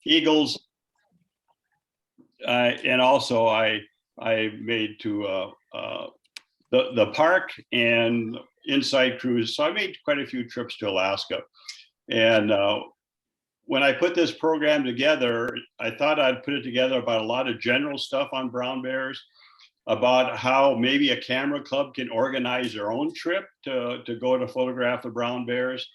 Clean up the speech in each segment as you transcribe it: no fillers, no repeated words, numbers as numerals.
eagles, and also I made to the park and inside cruise. So I made quite a few trips to Alaska. And when I put this program together, I thought I'd put it together about a lot of general stuff on brown bears, about how maybe a camera club can organize their own trip to go to photograph the brown bears.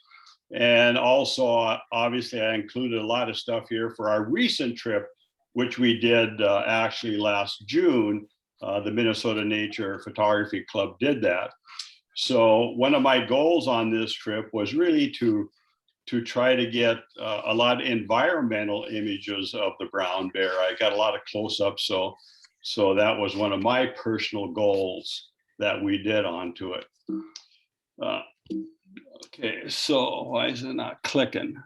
And also, obviously, I included a lot of stuff here for our recent trip, which we did actually last June. The Minnesota Nature Photography Club did that. So one of my goals on this trip was really to try to get a lot of environmental images of the brown bear. I got a lot of close-ups, so that was one of my personal goals that we did onto it. Okay, so why is it not clicking?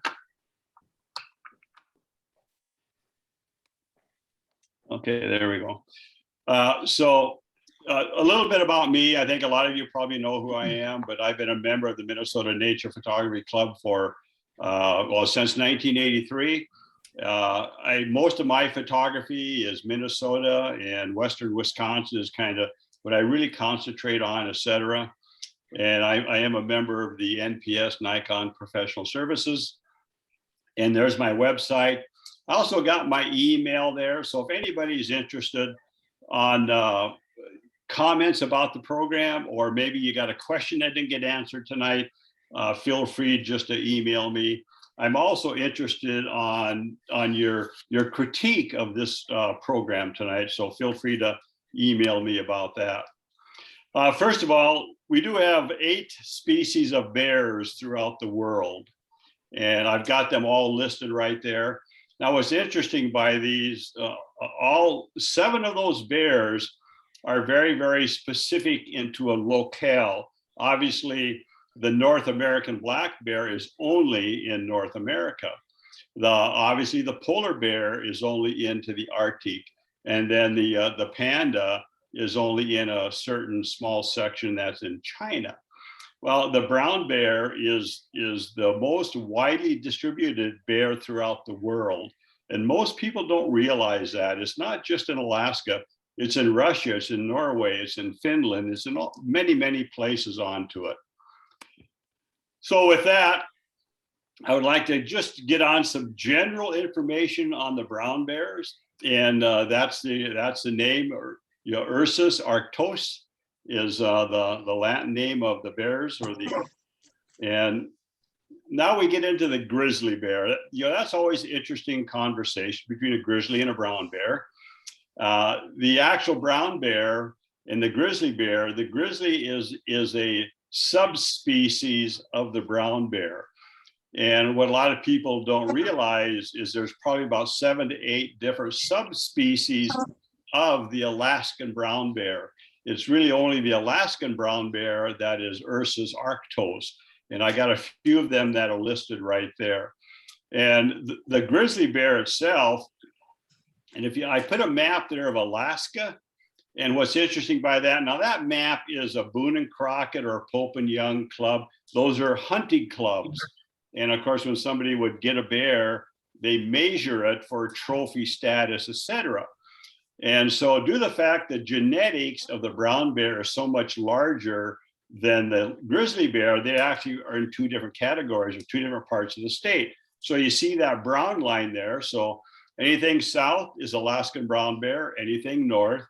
Okay, there we go. A little bit about me. I think a lot of you probably know who I am, but I've been a member of the Minnesota Nature Photography Club for, since 1983. Most of my photography is Minnesota, and Western Wisconsin is kind of what I really concentrate on, etc. And I am a member of the NPS Nikon Professional Services. And there's my website. I also got my email there. So if anybody's interested on comments about the program, or maybe you got a question that didn't get answered tonight, feel free just to email me. I'm also interested on your critique of this program tonight. So feel free to email me about that. First of all, we do have 8 species of bears throughout the world, and I've got them all listed right there. Now, what's interesting by these, all 7 of those bears are very, very specific into a locale. Obviously, the North American black bear is only in North America. Obviously, the polar bear is only into the Arctic, and then the panda is only in a certain small section that's in China. Well, the brown bear is the most widely distributed bear throughout the world. And most people don't realize that. It's not just in Alaska, it's in Russia, it's in Norway, it's in Finland, it's in many, many places onto it. So with that, I would like to just get on some general information on the brown bears. And that's the name, or Ursus arctos is the Latin name of the bears, and now we get into the grizzly bear. That's always an interesting conversation between a grizzly and a brown bear. The actual brown bear and the grizzly is a subspecies of the brown bear. And what a lot of people don't realize is there's probably about 7 to 8 different subspecies of the Alaskan brown bear. It's really only the Alaskan brown bear that is Ursus arctos. And I got a few of them that are listed right there. And the grizzly bear itself, and I put a map there of Alaska, and what's interesting by that, now that map is a Boone and Crockett or a Pope and Young club. Those are hunting clubs. And of course, when somebody would get a bear, they measure it for trophy status, etc. And so due to the fact that genetics of the brown bear is so much larger than the grizzly bear, they actually are in 2 different categories or 2 different parts of the state. So you see that brown line there. So anything south is Alaskan brown bear, anything north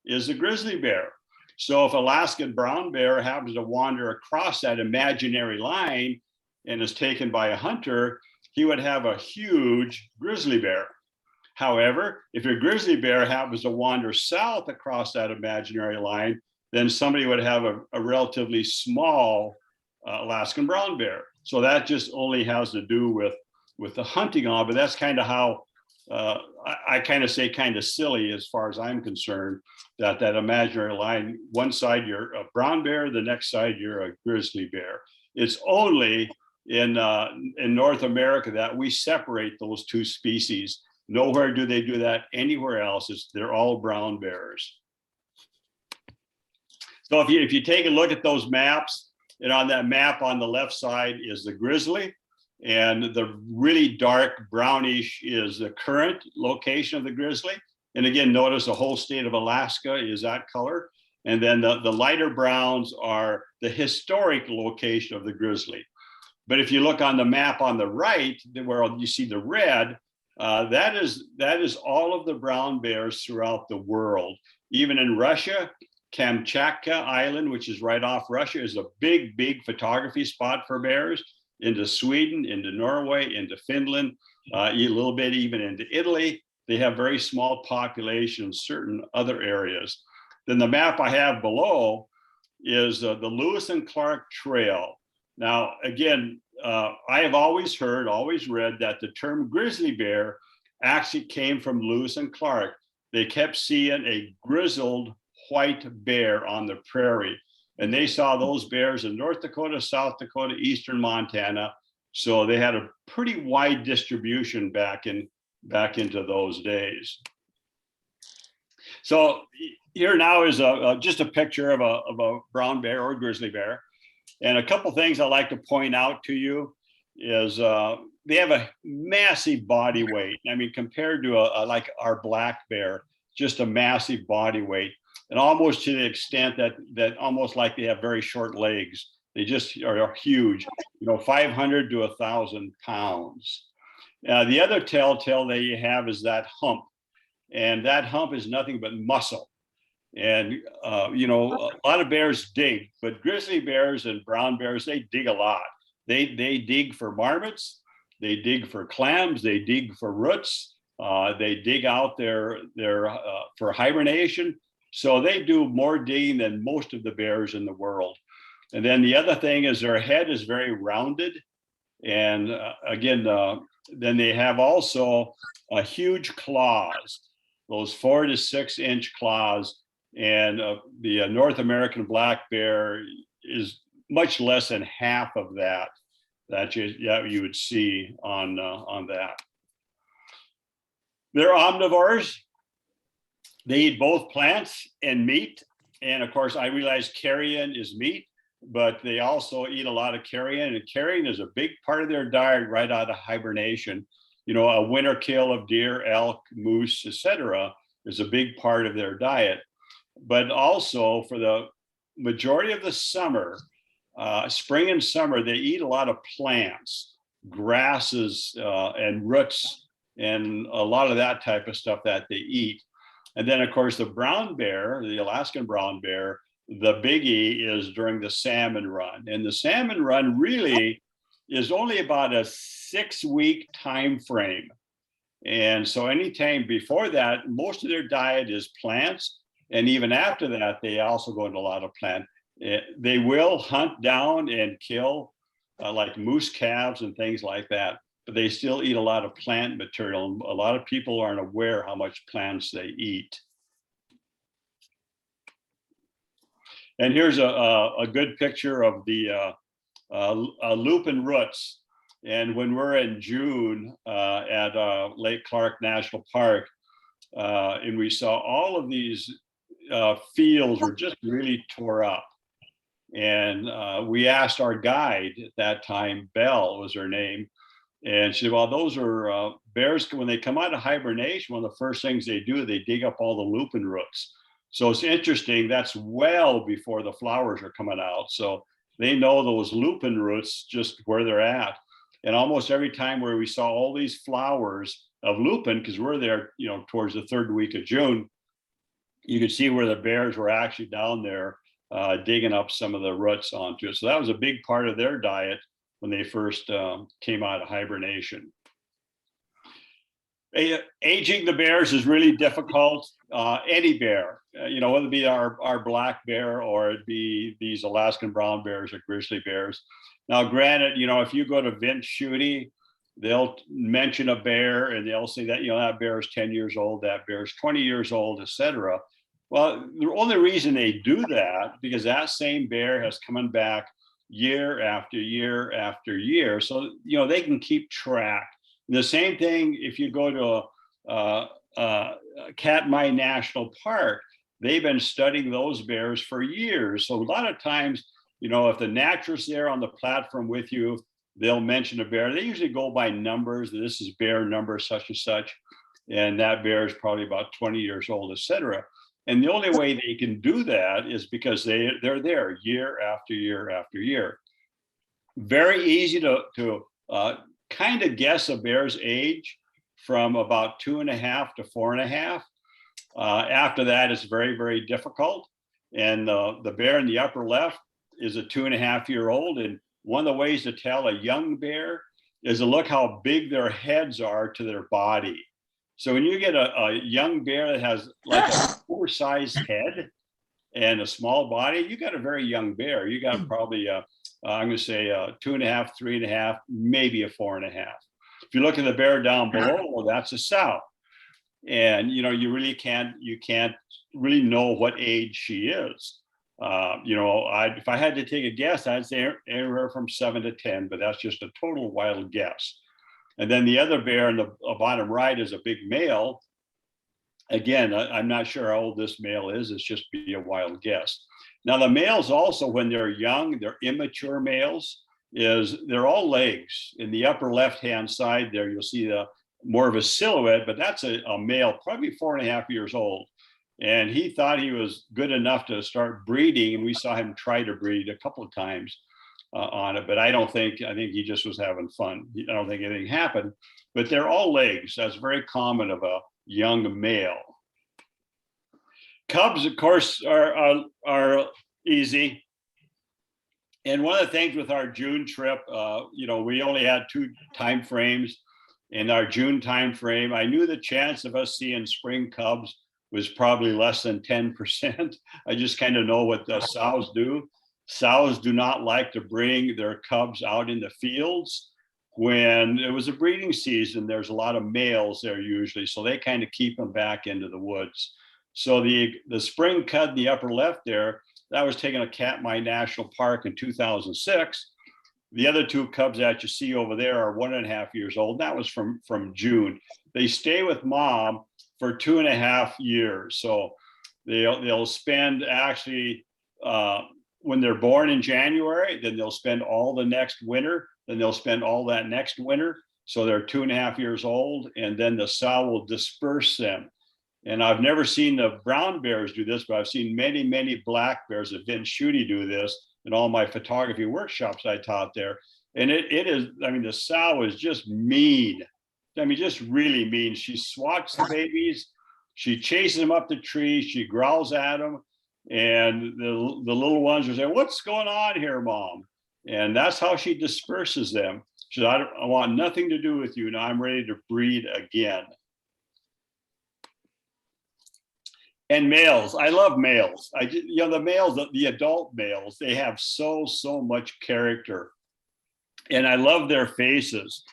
is the grizzly bear. So if Alaskan brown bear happens to wander across that imaginary line and is taken by a hunter, he would have a huge grizzly bear. However, if your grizzly bear happens to wander south across that imaginary line, then somebody would have a relatively small Alaskan brown bear. So that just only has to do with the hunting on, but that's kind of how I kind of say kind of silly as far as I'm concerned, that imaginary line, one side you're a brown bear, the next side you're a grizzly bear. It's only in North America that we separate those 2 species. Nowhere do they do that anywhere else. They're all brown bears. So if you take a look at those maps, and on that map on the left side is the grizzly, And the really dark brownish is the current location of the grizzly. And again, notice the whole state of Alaska is that color. And then the lighter browns are the historic location of the grizzly. But if you look on the map on the right, where you see the red, that is all of the brown bears throughout the world. Even in Russia, Kamchatka Island, which is right off Russia, is a big, big photography spot for bears. Into Sweden, into Norway, into Finland, a little bit even into Italy. They have very small populations, certain other areas. Then the map I have below is the Lewis and Clark Trail. Now, again, I have always heard, always read that the term grizzly bear actually came from Lewis and Clark. They kept seeing a grizzled white bear on the prairie. And they saw those bears in North Dakota, South Dakota, Eastern Montana. So they had a pretty wide distribution back into those days. So here now is just a picture of a brown bear or grizzly bear. And a couple things I'd like to point out to you is they have a massive body weight. I mean, compared to like our black bear, just a massive body weight. And almost to the extent that almost like they have very short legs. They just are huge, 500 to 1,000 pounds. The other telltale that you have is that hump. And that hump is nothing but muscle. And, a lot of bears dig, but grizzly bears and brown bears, they dig a lot. They dig for marmots, they dig for clams, they dig for roots, they dig out their for hibernation. So they do more digging than most of the bears in the world. And then the other thing is their head is very rounded. And then they have also huge claws, those 4 to 6 inch claws. And the North American black bear is much less than half of that you would see on that. They're omnivores. They eat both plants and meat. And of course, I realize carrion is meat, but they also eat a lot of carrion. And carrion is a big part of their diet right out of hibernation. A winter kill of deer, elk, moose, etc. is a big part of their diet. But also for the majority of the summer, spring and summer, they eat a lot of plants, grasses, and roots, and a lot of that type of stuff that they eat. And then, of course, the brown bear, the Alaskan brown bear, the biggie is during the salmon run. And the salmon run really is only about a 6-week time frame. And so anytime before that, most of their diet is plants. And even after that, they also go into a lot of plant. They will hunt down and kill like moose calves and things like that, but they still eat a lot of plant material. A lot of people aren't aware how much plants they eat. And here's a good picture of the Lupine Roots. And when we're in June at Lake Clark National Park, and we saw all of these fields were just really tore up. And we asked our guide at that time, Belle was her name, and she said, well, those are bears, when they come out of hibernation, one of the first things they do, they dig up all the lupine roots. So it's interesting, that's well before the flowers are coming out. So they know those lupine roots just where they're at. And almost every time where we saw all these flowers of lupine, because we're there, towards the 3rd week of June, you could see where the bears were actually down there digging up some of the roots onto it. So that was a big part of their diet when they first came out of hibernation. Aging the bears is really difficult. Any bear, whether it be our black bear or it be these Alaskan brown bears or grizzly bears. Now, granted, if you go to Vince Schutte, they'll mention a bear and they'll say that, that bear is 10 years old, that bear is 20 years old, etc. Well, the only reason they do that, because that same bear has coming back year after year after year. So, they can keep track. And the same thing, if you go to Katmai National Park, they've been studying those bears for years. So a lot of times, if the naturalist's there on the platform with you, they'll mention a bear. They usually go by numbers. This is bear number such and such, and that bear is probably about 20 years old, etc. And the only way they can do that is because they're there year after year after year. Very easy to kind of guess a bear's age from about 2.5 to 4.5. After that, it's very, very difficult. And the bear in the upper left is a 2.5-year-old. And one of the ways to tell a young bear is to look how big their heads are to their body. So when you get a young bear that has like a oversized head and a small body, you got a very young bear. You got probably I'm going to say 2.5, 3.5, maybe a 4.5. If you look at the bear down below, well, that's a sow. And you really can't really know what age she is. If I had to take a guess, I'd say anywhere from 7 to 10, but that's just a total wild guess. And then the other bear in the bottom right is a big male. Again, I'm not sure how old this male is. It's just be a wild guess. Now the males also, when they're young, they're immature males, they're all legs. In the upper left-hand side there, you'll see more of a silhouette, but that's a male, probably 4.5 years old. And he thought he was good enough to start breeding, and we saw him try to breed a couple of times on it, but I think he just was having fun. I don't think anything happened, but they're all legs. That's very common of a young male. Cubs, of course, are easy. And one of the things with our June trip, we only had 2 time frames. In our June time frame, I knew the chance of us seeing spring cubs was probably less than 10%. I just kind of know what the sows do. Sows do not like to bring their cubs out in the fields. When it was a breeding season, there's a lot of males there usually, so they kind of keep them back into the woods. So the spring cub in the upper left there, that was taken at Katmai National Park in 2006. The other 2 cubs that you see over there are 1.5 years old. That was from June. They stay with mom for 2.5 years. So they'll spend actually, when they're born in January, then they'll spend all the next winter, then they'll spend all that next winter. So they're 2.5 years old, and then the sow will disperse them. And I've never seen the brown bears do this, but I've seen many, many black bears that Vince Schutte do this in all my photography workshops I taught there. And it is, the sow is just mean. Just really mean. She swats the babies. She chases them up the tree. She growls at them. And the little ones are saying, "What's going on here, Mom?" And that's how she disperses them. She said, I want nothing to do with you. Now I'm ready to breed again. And males, I love males. The males, the adult males, they have so much character. And I love their faces.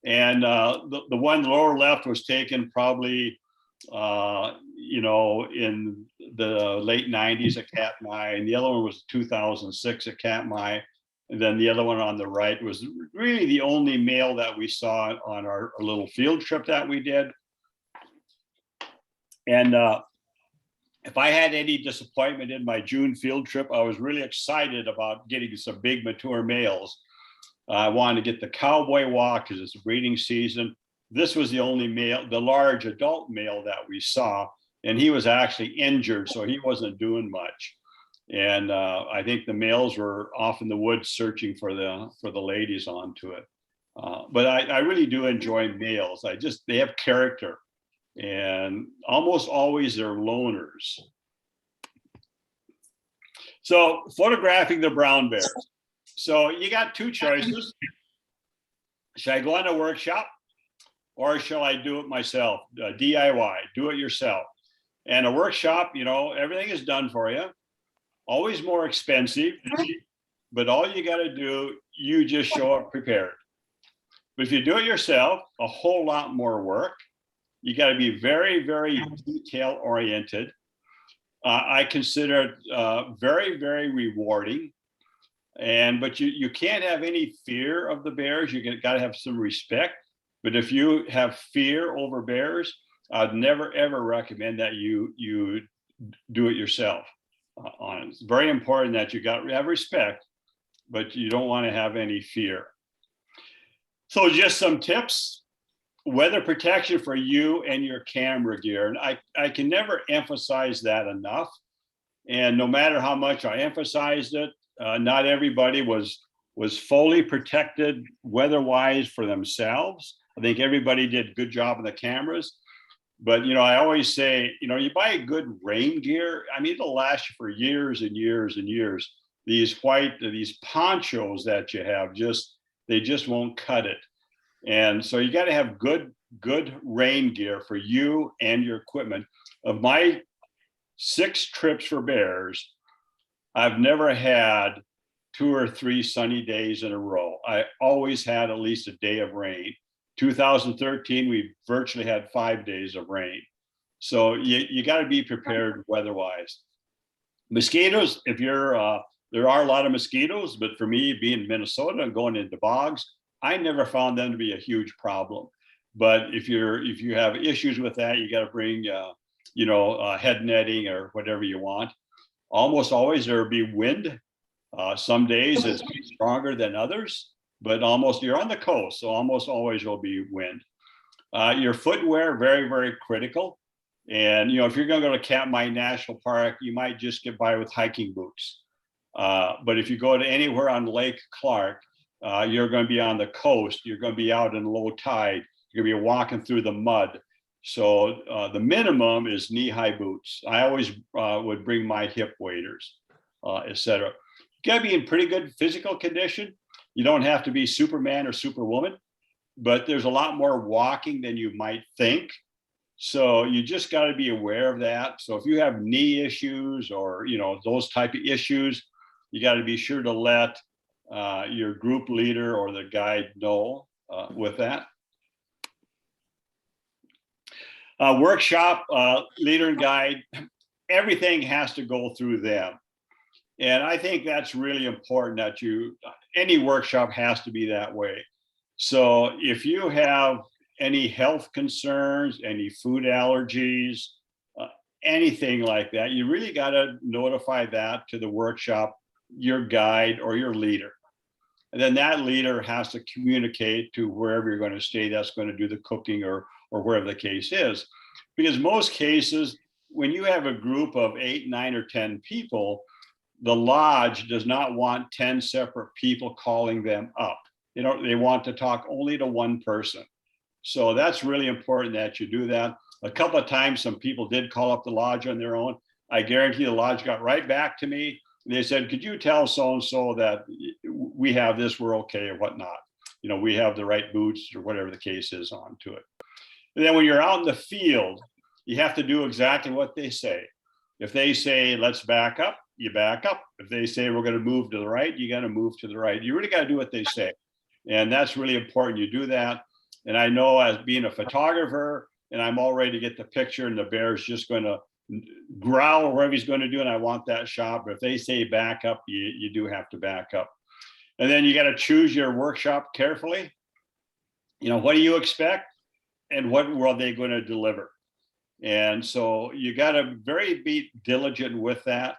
And the one lower left was taken probably, in the late 90s at Katmai, and the other one was 2006 at Katmai. And then the other one on the right was really the only male that we saw on our little field trip that we did. And if I had any disappointment in my June field trip, I was really excited about getting some big mature males. I wanted to get the cowboy walk because it's a breeding season. This was the only male, the large adult male that we saw, and he was actually injured, so he wasn't doing much. And I think the males were off in the woods searching for the ladies onto it. But I really do enjoy males. They have character, and almost always they're loners. So photographing the brown bears. So you got 2 choices. Should I go on a workshop, or shall I do it myself? DIY, do it yourself. And a workshop, everything is done for you. Always more expensive, but all you got to do, you just show up prepared. But if you do it yourself, a whole lot more work. You got to be very, very detail oriented. I consider it very, very rewarding. But you can't have any fear of the bears. You got to have some respect. But if you have fear over bears, I'd never, ever recommend that you do it yourself. It's very important that you have respect, but you don't want to have any fear. So just some tips. Weather protection for you and your camera gear. And I can never emphasize that enough. And no matter how much I emphasized it, not everybody was fully protected weather-wise for themselves. I think everybody did a good job on the cameras. But, I always say, you buy a good rain gear. I mean, it'll last you for years and years and years. These ponchos that you have, they just won't cut it. And so you got to have good rain gear for you and your equipment. Of my 6 trips for bears, I've never had 2 or 3 sunny days in a row. I always had at least a day of rain. 2013, we virtually had 5 days of rain. So you got to be prepared weather-wise. Mosquitoes, there are a lot of mosquitoes, but for me, being in Minnesota and going into bogs, I never found them to be a huge problem. But if you have issues with that, you got to bring head netting or whatever you want. Almost always there will be wind. Some days it's stronger than others, but you're on the coast, so almost always will be wind. Your footwear, very, very critical. And if you're going to go to Katmai National Park, you might just get by with hiking boots. But if you go to anywhere on Lake Clark, you're going to be on the coast. You're going to be out in low tide. You're going to be walking through the mud. So the minimum is knee-high boots. I always would bring my hip waders, etc. You got to be in pretty good physical condition. You don't have to be Superman or Superwoman, but there's a lot more walking than you might think. So you just got to be aware of that. So if you have knee issues or those type of issues, you got to be sure to let your group leader or the guide know with that. Workshop leader and guide, everything has to go through them. And I think that's really important that any workshop has to be that way. So if you have any health concerns, any food allergies, anything like that, you really got to notify that to the workshop, your guide or your leader. And then that leader has to communicate to wherever you're going to stay that's going to do the cooking or wherever the case is. Because most cases, when you have a group of 8, 9, or 10 people, the lodge does not want 10 separate people calling them up. They want to talk only to one person. So that's really important that you do that. A couple of times, some people did call up the lodge on their own. I guarantee the lodge got right back to me. They said, could you tell so-and-so that we have this, we're okay, or whatnot. We have the right boots or whatever the case is onto it. And then when you're out in the field, you have to do exactly what they say. If they say, let's back up, you back up. If they say, we're going to move to the right, you got to move to the right. You really got to do what they say. And that's really important. You do that. And I know as being a photographer, and I'm all ready to get the picture, and the bear's just going to growl or whatever he's going to do, and I want that shot. But if they say back up, you do have to back up. And then you got to choose your workshop carefully. What do you expect and what are they going to deliver? And so you got to be diligent with that.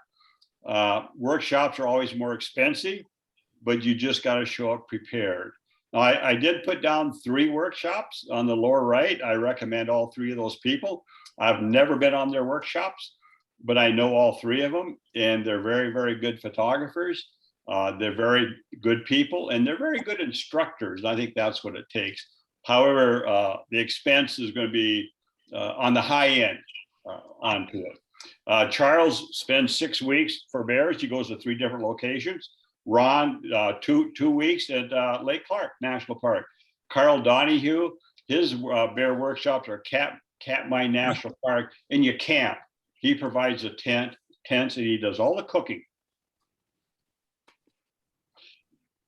Workshops are always more expensive, but you just got to show up prepared. Now, I did put down 3 workshops on the lower right. I recommend all 3 of those people. I've never been on their workshops, but I know all 3 of them, and they're very, very good photographers. They're very good people, and they're very good instructors. I think that's what it takes. However, the expense is going to be on the high end onto it. Charles spends 6 weeks for bears. He goes to 3 different locations. Ron, 2 weeks at Lake Clark National Park. Carl Donahue, his bear workshops are Katmai National Park, and you camp. He provides the tents, and he does all the cooking.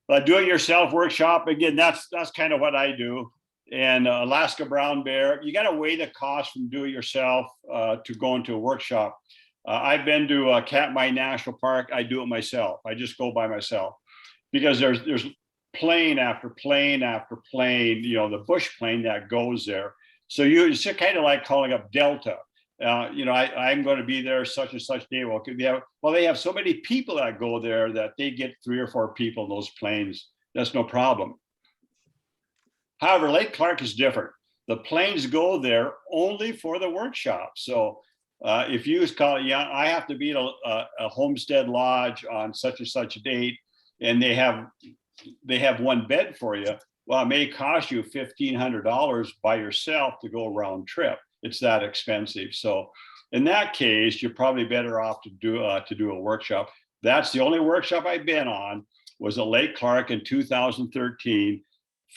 Do-it-yourself workshop, again, that's kind of what I do. And Alaska brown bear, you got to weigh the cost from do-it-yourself to go into a workshop. I've been to Katmai National Park. I do it myself. I just go by myself because there's plane after plane after plane, the bush plane that goes there. So it's kind of like calling up Delta. I'm going to be there such and such day. Well, they have so many people that go there that they get 3 or 4 people in those planes. That's no problem. However, Lake Clark is different. The planes go there only for the workshop. So if you call, yeah, I have to be at a homestead lodge on such and such a date, and they have one bed for you. Well, it may cost you $1,500 by yourself to go round trip. It's that expensive. So in that case, you're probably better off to do a workshop. That's the only workshop I've been on, was at Lake Clark in 2013,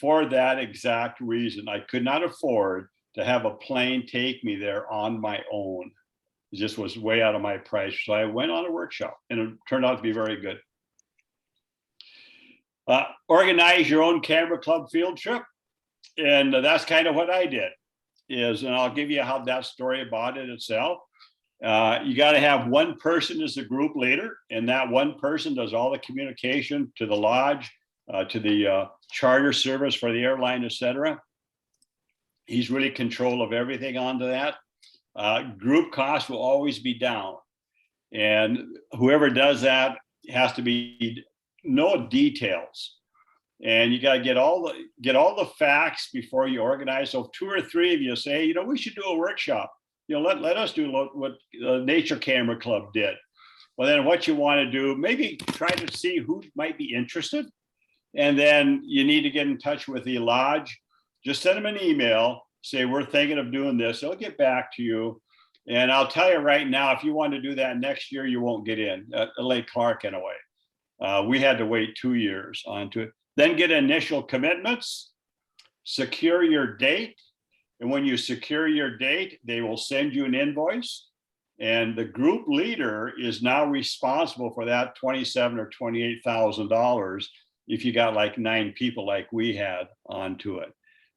for that exact reason. I could not afford to have a plane take me there on my own. It just was way out of my price. So I went on a workshop, and it turned out to be very good. Organize your own camera club field trip. And that's kind of what I did. And I'll give you how that story about it itself. You got to have one person as the group leader, and that one person does all the communication to the lodge, to the charter service for the airline, etc. He's really control of everything onto that. Group costs will always be down, and whoever does that has to be no details. And you got to get all the facts before you organize. So if 2 or 3 of you say, we should do a workshop, let us do what Nature Camera Club did. Well, then what you want to do, maybe try to see who might be interested. And then you need to get in touch with the lodge. Just send them an email, say, we're thinking of doing this. They'll get back to you. And I'll tell you right now, if you want to do that next year, you won't get in at Lake Clark anyway. We had to wait 2 years onto it. Then get initial commitments, secure your date. And when you secure your date, they will send you an invoice. And the group leader is now responsible for that $27,000 or $28,000 if you got like 9 people like we had onto it.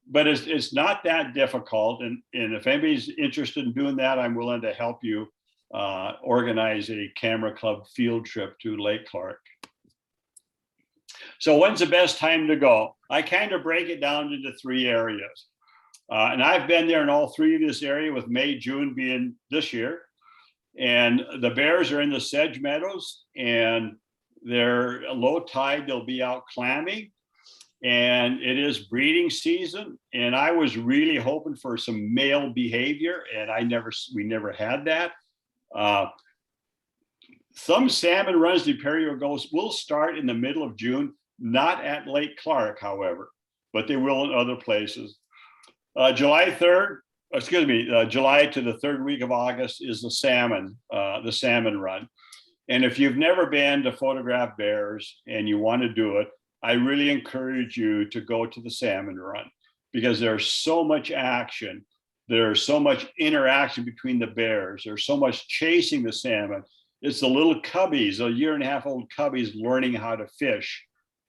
But it's not that difficult. And if anybody's interested in doing that, I'm willing to help you organize a camera club field trip to Lake Clark. So when's the best time to go? I kind of break it down into 3 areas. And I've been there in all 3 of this area, with May, June being this year. And the bears are in the sedge meadows, and they're low tide, they'll be out clamming. And it is breeding season. And I was really hoping for some male behavior, and we never had that. Some salmon runs to Pennoyer gulls will start in the middle of June, not at Lake Clark, however, but they will in other places. July to the 3rd week of August is the Salmon Run. And if you've never been to photograph bears and you want to do it, I really encourage you to go to the Salmon Run, because there's so much action. There's so much interaction between the bears. There's so much chasing the salmon. It's the little cubbies, 1.5-year-old cubbies, learning how to fish.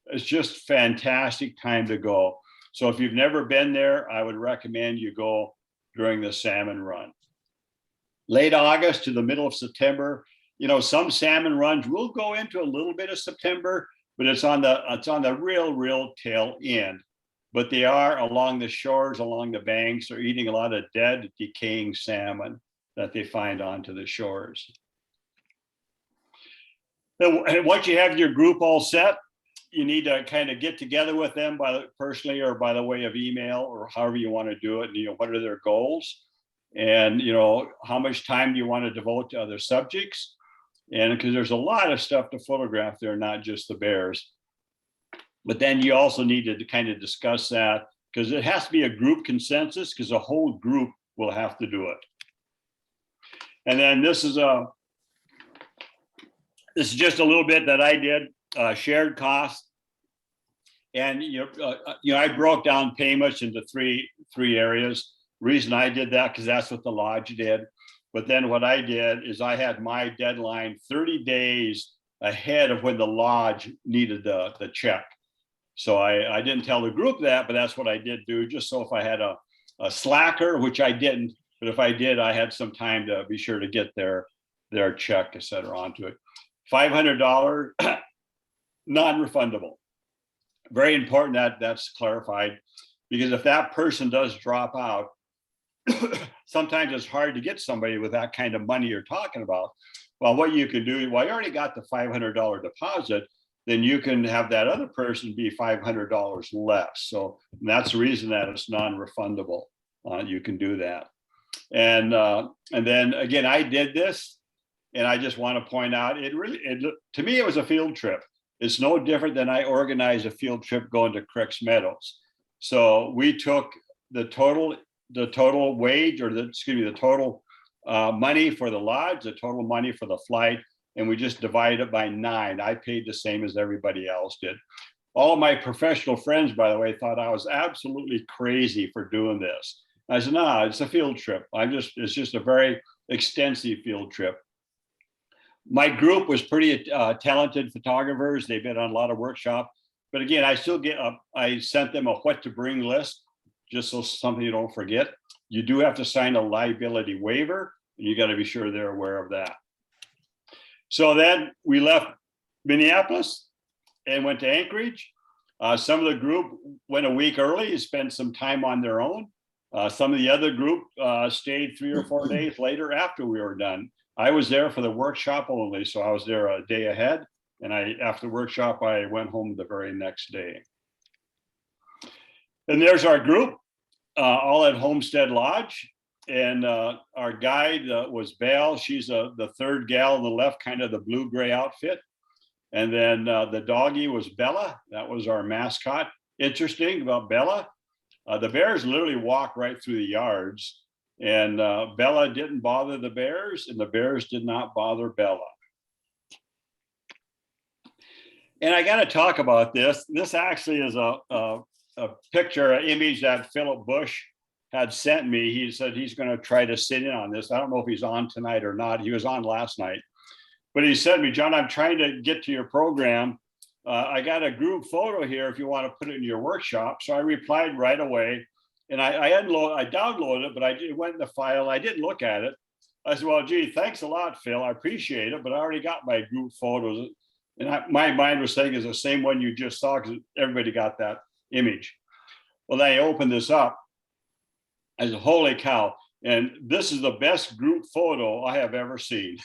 It's just fantastic time to go. So if you've never been there, I would recommend you go during the Salmon Run. Late August to the middle of September, some salmon runs will go into a little bit of September, but it's on the real tail end. But they are along the shores, along the banks. They're eating a lot of dead, decaying salmon that they find onto the shores. And once you have your group all set, you need to kind of get together with them personally or by the way of email, or however you want to do it. What are their goals? And, how much time do you want to devote to other subjects? And because there's a lot of stuff to photograph there, not just the bears. But then you also need to kind of discuss that, because it has to be a group consensus, because the whole group will have to do it. And then this is just a little bit that I did, shared costs. And I broke down payments into three areas. Reason I did that, because that's what the lodge did. But then what I did is I had my deadline 30 days ahead of when the lodge needed the check. So I didn't tell the group that, but that's what I did do, just so if I had a slacker, which I didn't, but if I did, I had some time to be sure to get their check, et cetera, onto it. $500, non-refundable. Very important that that's clarified, because if that person does drop out, sometimes it's hard to get somebody with that kind of money you're talking about. Well, what you can do, you already got the $500 deposit, then you can have that other person be $500 less. So that's the reason that it's non-refundable. You can do that. And then again, I did this, and I just want to point out, to me, it was a field trip. It's no different than I organized a field trip going to Cricks Meadows. So we took the total wage, or the total money for the lodge, the total money for the flight, and we just divided it by 9. I paid the same as everybody else did. All of my professional friends, by the way, thought I was absolutely crazy for doing this. I said, no, it's a field trip. It's just a very extensive field trip. My group was pretty talented photographers. They've been on a lot of workshops. But again, I sent them a what to bring list, just so something you don't forget. You do have to sign a liability waiver, and you got to be sure they're aware of that. So then we left Minneapolis and went to Anchorage. Some of the group went a week early and spent some time on their own. Some of the other group stayed 3 or 4 days later after we were done. I was there for the workshop only, so I was there a day ahead. And after the workshop, I went home the very next day. And there's our group, all at Homestead Lodge. And our guide was Val. She's the third gal on the left, kind of the blue-gray outfit. And then the doggie was Bella. That was our mascot. Interesting about Bella, the bears literally walk right through the yards. And Bella didn't bother the bears, and the bears did not bother Bella. And I got to talk about this. This actually is a picture, an image that Philip Bush had sent me. He said he's going to try to sit in on this. I don't know if he's on tonight or not. He was on last night. But he said to me, John, I'm trying to get to your program. I got a group photo here if you want to put it in your workshop. So I replied right away. And I downloaded it, but it went in the file. I didn't look at it. I said, well, gee, thanks a lot, Phil. I appreciate it, but I already got my group photos. And my mind was saying it's the same one you just saw, because everybody got that image. Well, then I opened this up. I said, holy cow. And this is the best group photo I have ever seen.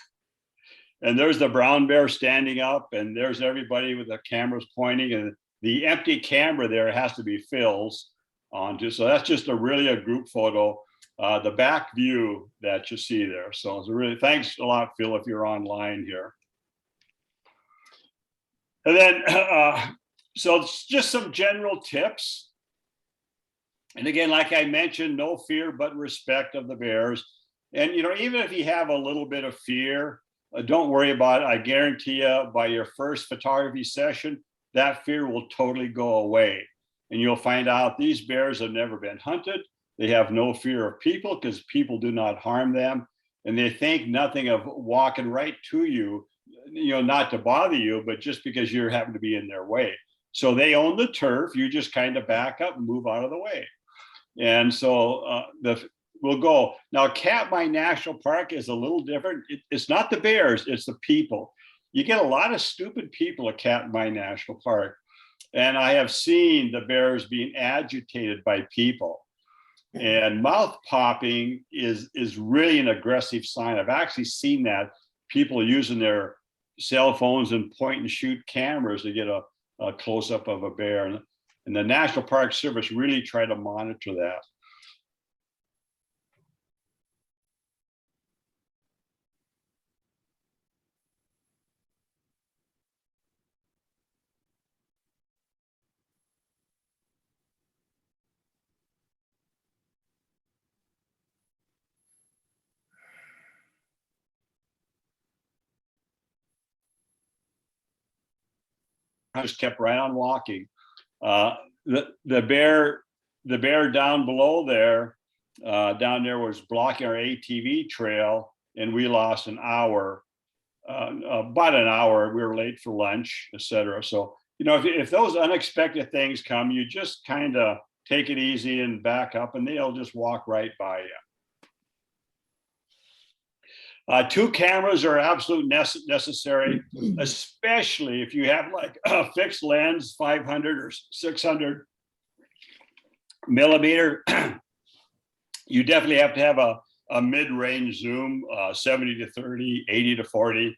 And there's the brown bear standing up, and there's everybody with the cameras pointing. And the empty camera there has to be Phil's. So that's just a group photo, the back view that you see there. So it's really, thanks a lot, Phil, if you're online here. And then, so it's just some general tips. And again, like I mentioned, no fear but respect of the bears. And, even if you have a little bit of fear, don't worry about it. I guarantee you by your first photography session, that fear will totally go away. And you'll find out these bears have never been hunted. They have no fear of people because people do not harm them. And they think nothing of walking right to you, not to bother you, but just because you happen to be in their way. So they own the turf. You just kind of back up and move out of the way. And so we'll go. Now, Katmai National Park is a little different. It's not the bears, it's the people. You get a lot of stupid people at Katmai National Park. And I have seen the bears being agitated by people. And mouth popping is really an aggressive sign. I've actually seen that, people using their cell phones and point and shoot cameras to get a close-up of a bear. And the National Park Service really try to monitor that. I just kept right on walking. The bear down below there, down there was blocking our ATV trail, and we lost an hour, about an hour. We were late for lunch, etc. So, if those unexpected things come, you just kind of take it easy and back up, and they'll just walk right by you. 2 cameras are absolutely necessary, especially if you have like a fixed lens, 500 or 600 millimeter. You definitely have to have a mid-range zoom, 70 to 30, 80 to 40.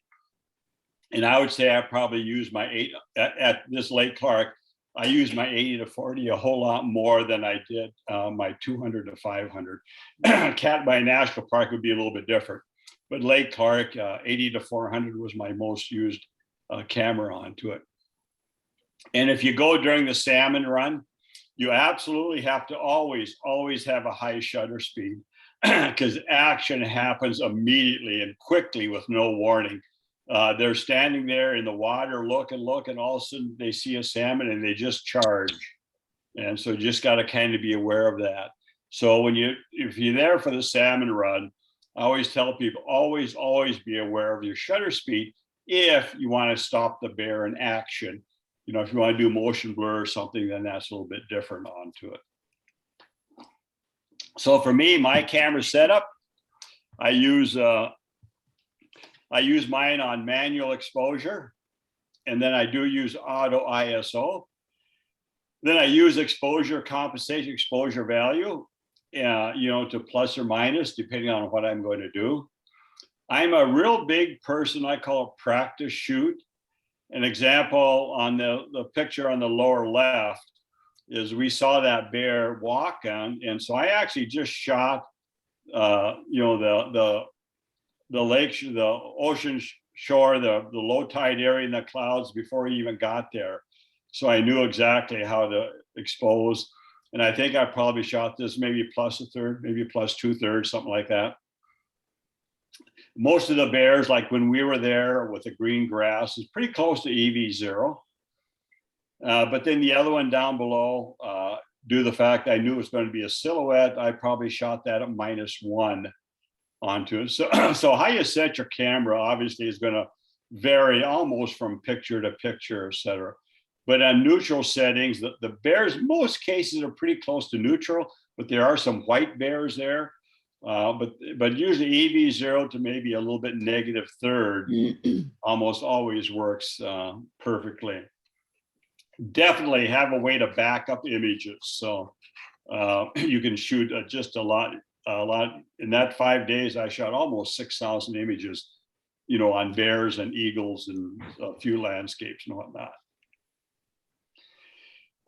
And I would say I probably use my at this Lake Clark, I use my 80 to 40 a whole lot more than I did my 200 to 500. Katmai National Park would be a little bit different, but Lake Clark, 80 to 400 was my most used camera onto it. And if you go during the Salmon Run, you absolutely have to always have a high shutter speed because action happens immediately and quickly with no warning. They're standing there in the water, look, and all of a sudden they see a salmon and they just charge. And so you just got to kind of be aware of that. So if you're there for the Salmon Run, I always tell people, always be aware of your shutter speed if you want to stop the bear in action. You know, if you want to do motion blur or something, then that's a little bit different onto it. So for me, my camera setup, I use mine on manual exposure, and then I do use auto ISO. Then I use exposure compensation, exposure value, you know, to plus or minus, depending on what I'm going to do. I'm a real big person, I call it practice shoot. An example on the picture on the lower left is we saw that bear walk on, and so I actually just shot, you know, the lake, the ocean shore, the low tide area in the clouds before he even got there. So I knew exactly how to expose. And I think I probably shot this maybe plus a third, maybe plus 2/3, something like that. Most of the bears, like when we were there with the green grass, is pretty close to EV0. But then the other one down below, due to the fact I knew it was going to be a silhouette, I probably shot that at -1 onto it. So how you set your camera obviously is going to vary almost from picture to picture, et cetera. But on neutral settings, the bears, most cases are pretty close to neutral, but there are some white bears there. But usually EV0 to maybe a little bit -1/3 almost always works perfectly. Definitely have a way to back up images. So you can shoot just a lot. In that 5 days, I shot almost 6,000 images, you know, on bears and eagles and a few landscapes and whatnot.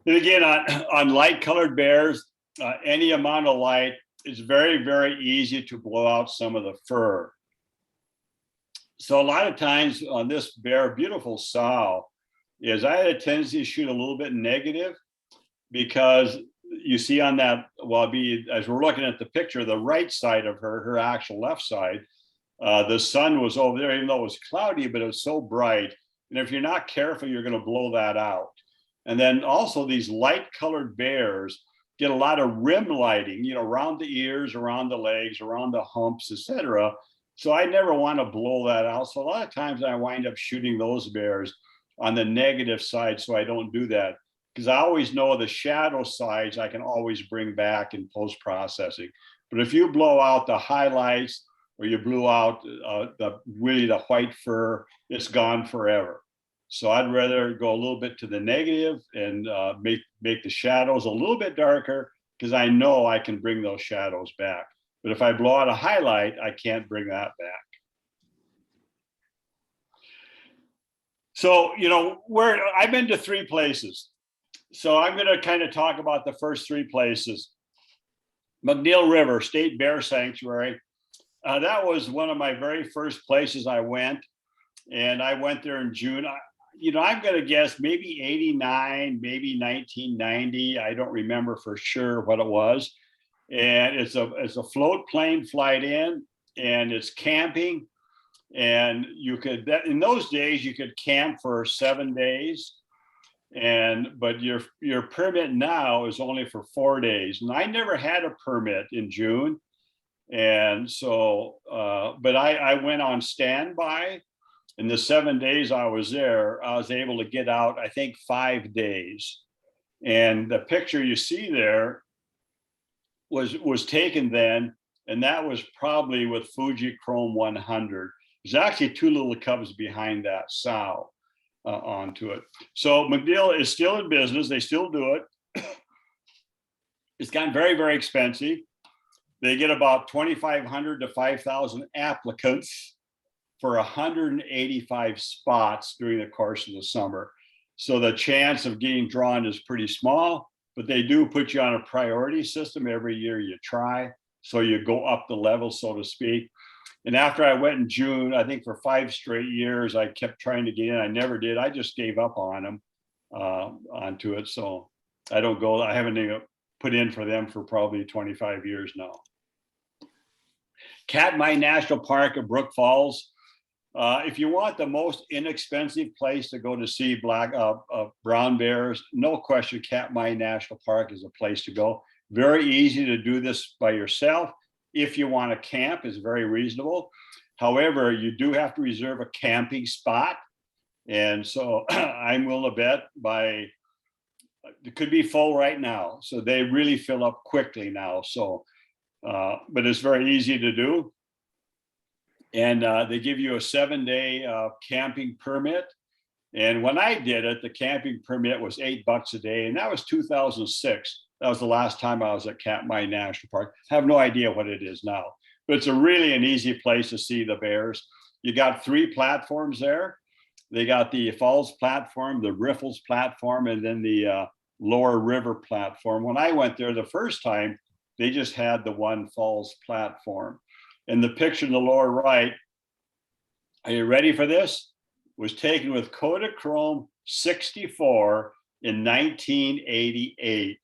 And again, on light colored bears, any amount of light, it's very, very easy to blow out some of the fur. So a lot of times on this bear, beautiful sow, is I had a tendency to shoot a little bit negative because you see on that, well, as we're looking at the picture, the right side of her actual left side, the sun was over there, even though it was cloudy, but it was so bright. And if you're not careful, you're going to blow that out. And then also these light colored bears get a lot of rim lighting, you know, around the ears, around the legs, around the humps, etc. So I never want to blow that out. So a lot of times I wind up shooting those bears on the negative side, so I don't do that. Because I always know the shadow sides I can always bring back in post-processing. But if you blow out the highlights or you blew out the white fur, it's gone forever. So I'd rather go a little bit to the negative and make the shadows a little bit darker because I know I can bring those shadows back. But if I blow out a highlight, I can't bring that back. So, you know, I've been to 3 places. So I'm going to kind of talk about the first 3 places. Mcniel River State Bear Sanctuary. That was one of my very first places I went. And I went there in June. You know, I'm going to guess maybe 89, maybe 1990. I don't remember for sure what it was. And it's a float plane flight in, and it's camping. And you could, in those days, you could camp for 7 days. But your permit now is only for 4 days. And I never had a permit in June. And so, but I went on standby. In the 7 days I was there, I was able to get out, I think, 5 days. And the picture you see there was taken then, and that was probably with Fuji Chrome 100. There's actually 2 little cubs behind that sow onto it. So Mcniel is still in business. They still do it. It's gotten very, very expensive. They get about 2,500 to 5,000 applicants. for 185 spots during the course of the summer. So the chance of getting drawn is pretty small, but they do put you on a priority system every year you try. So you go up the level, so to speak. And after I went in June, I think for 5 straight years, I kept trying to get in. I never did. I just gave up on them, onto it. So I don't go, I haven't even put in for them for probably 25 years now. Katmai National Park at Brook Falls. If you want the most inexpensive place to go to see brown bears, no question, Katmai National Park is a place to go. Very easy to do this by yourself. If you want to camp, it's very reasonable. However, you do have to reserve a camping spot. And so I'm willing to bet it could be full right now. So they really fill up quickly now. So, but it's very easy to do. And they give you a 7-day camping permit. And when I did it, the camping permit was $8 a day. And that was 2006. That was the last time I was at Katmai National Park. I have no idea what it is now, but it's really an easy place to see the bears. You got 3 platforms there. They got the Falls platform, the Riffles platform, and then the Lower River platform. When I went there the first time, they just had the one Falls platform. And the picture in the lower right, are you ready for this? Was taken with Kodachrome 64 in 1988.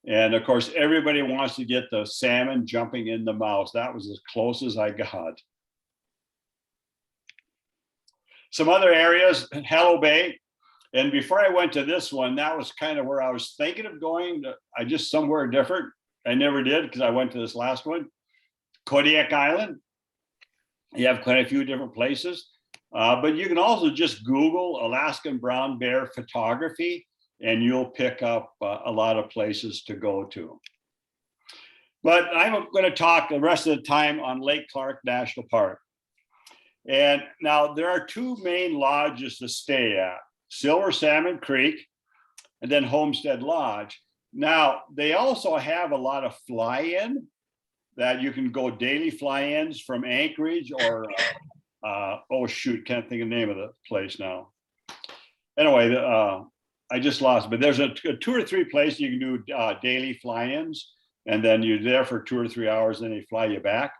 And of course, everybody wants to get the salmon jumping in the mouth. That was as close as I got. Some other areas, Hello Bay. And before I went to this one, that was kind of where I was thinking of going. I just somewhere different. I never did because I went to this last one. Kodiak Island. You have quite a few different places. But you can also just Google Alaskan brown bear photography, and you'll pick up a lot of places to go to. But I'm going to talk the rest of the time on Lake Clark National Park. And now there are 2 main lodges to stay at, Silver Salmon Creek and then Homestead Lodge. Now, they also have a lot of fly-in that you can go daily fly-ins from Anchorage or, oh shoot, can't think of the name of the place now. Anyway, I just lost, but there's a 2 or 3 places you can do daily fly-ins, and then you're there for 2 or 3 hours, and they fly you back.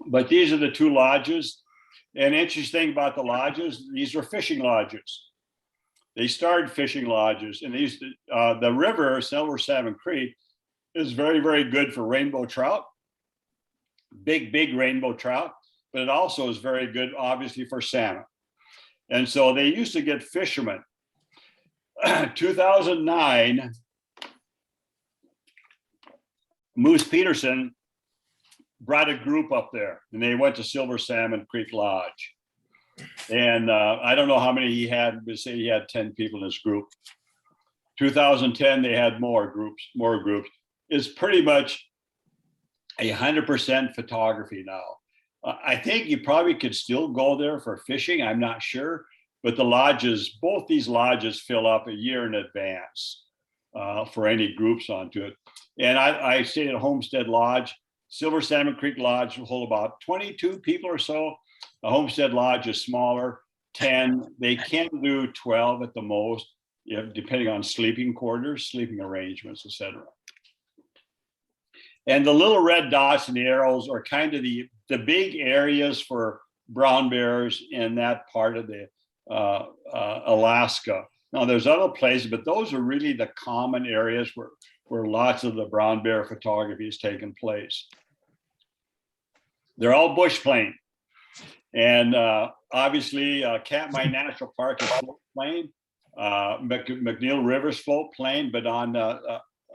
But these are the 2 lodges. And interesting about the lodges, these are fishing lodges. They started fishing lodges, and these the river, Silver Salmon Creek, is very, very good for rainbow trout, big rainbow trout, but it also is very good, obviously, for salmon. And so they used to get fishermen. 2009, Moose Peterson brought a group up there, and they went to Silver Salmon Creek Lodge. And I don't know how many he had, but say he had 10 people in his group. 2010, they had more groups. It's pretty much 100% photography now. I think you probably could still go there for fishing. I'm not sure, but the lodges, both these lodges fill up a year in advance for any groups onto it. And I stayed at Homestead Lodge. Silver Salmon Creek Lodge will hold about 22 people or so. The Homestead Lodge is smaller, 10. They can do 12 at the most, depending on sleeping quarters, sleeping arrangements, etc. And the little red dots and the arrows are kind of the big areas for brown bears in that part of the Alaska. Now there's other places, but those are really the common areas where lots of the brown bear photography is taking place. They're all bush plane. And obviously Katmai National Park is float plane. Mcniel River's float plane, but on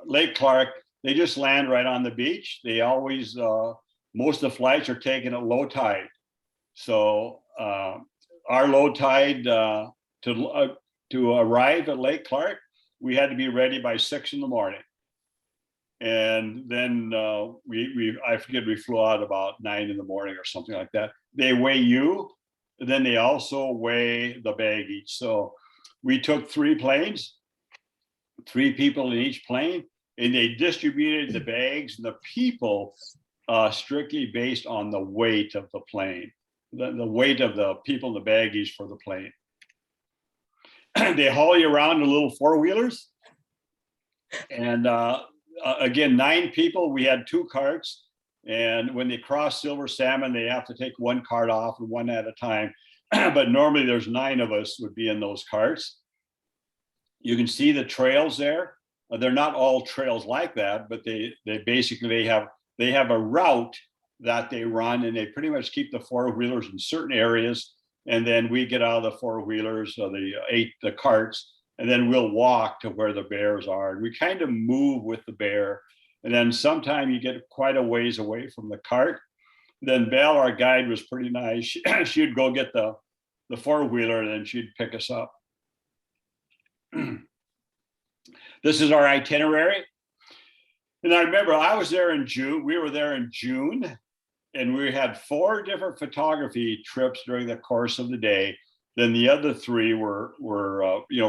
Lake Clark, they just land right on the beach. They always, most of the flights are taken at low tide. So our low tide to arrive at Lake Clark, we had to be ready by 6 in the morning. And then I forget, we flew out about 9 in the morning or something like that. They weigh you, and then they also weigh the baggage. So we took 3 planes, 3 people in each plane, and they distributed the bags and the people strictly based on the weight of the plane. the weight of the people in the baggies for the plane. They haul you around in little four-wheelers. And again, 9 people, we had 2 carts. And when they cross silver salmon, they have to take one cart off and one at a time. But normally there's 9 of us would be in those carts. You can see the trails there. They're not all trails like that, but they basically have a route that they run, and they pretty much keep the four-wheelers in certain areas. And then we get out of the four-wheelers, or the carts, and then we'll walk to where the bears are. And we kind of move with the bear. And then sometime you get quite a ways away from the cart. Then Belle, our guide, was pretty nice. She'd go get the four-wheeler, and then she'd pick us up. This is our itinerary. And I remember I was there in June. We were there in June, and we had 4 different photography trips during the course of the day. Then the other 3 were